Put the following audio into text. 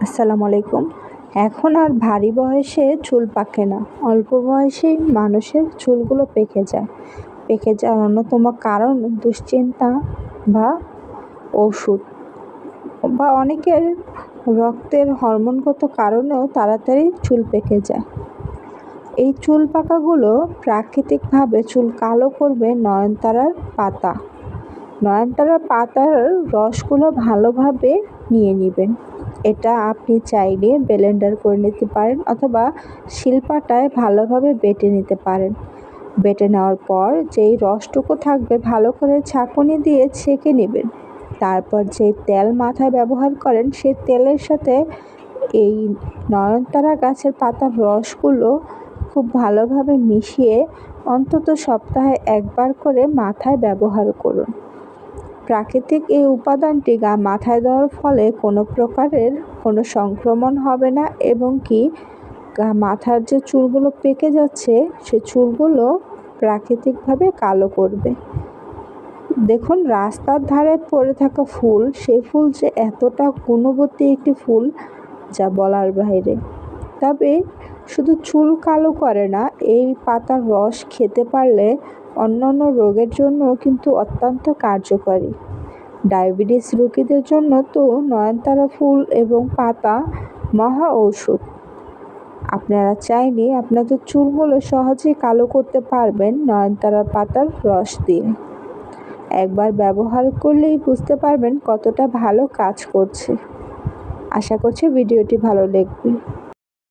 আসসালামু আলাইকুম। এখন আর ভারী বয়সে চুল পাকে না, অল্প বয়সেই মানুষের চুলগুলো পেকে যায়। পেকে যাওয়ার অন্যতম কারণ দুশ্চিন্তা বা ওষুধ বা অনেকের রক্তের হরমোনগত কারণেও তাড়াতাড়ি চুল পেকে যায়। এই চুল পাকাগুলো প্রাকৃতিকভাবে চুল কালো করবে নয়নতারার পাতা। নয়নতারার পাতার রসগুলো ভালোভাবে নিয়ে নেবেন। এটা আপনি চাইলে ব্লেন্ডার করে নিতে পারেন অথবা শিলপাটায় ভালোভাবে বেটে নিতে পারেন। বেটে নেওয়ার পর যেই রসটুকু থাকবে ভালো করে ছাঁকুনি দিয়ে ছেঁকে নেবেন। তারপর যেই তেল মাথায় ব্যবহার করেন সেই তেলের সাথে এই নয়নতারা গাছের পাতার রসগুলো খুব ভালোভাবে মিশিয়ে অন্তত সপ্তাহে একবার করে মাথায় ব্যবহার করুন। প্রাকৃতিক এই উপাদানটি মাথায় দেওয়ার ফলে কোনো প্রকারের কোনো সংক্রমণ হবে না এবং কি মাথার যে চুলগুলো পেকে যাচ্ছে সে চুলগুলো প্রাকৃতিকভাবে কালো করবে। দেখুন, রাস্তার ধারে পড়ে থাকা ফুল, সেই ফুল যে এতটা গুণবতী একটি ফুল যা বলার বাইরে। তবে শুধু চুল কালো করে না, এই পাতার রস খেতে পারলে অন্যান্য রোগের জন্য কিন্তু অত্যন্ত কার্যকরী। ডায়াবেটিস রোগীদের জন্য তো নয়নতারা ফুল এবং পাতা মহা ঔষধ। আপনারা চাইলে আপনাদের চুলগুলো সহজেই কালো করতে পারবেন নয়নতারা পাতার রস দিয়ে। একবার ব্যবহার করলেই বুঝতে পারবেন কতটা ভালো কাজ করছে। আশা করছি ভিডিওটি ভালো লাগবে।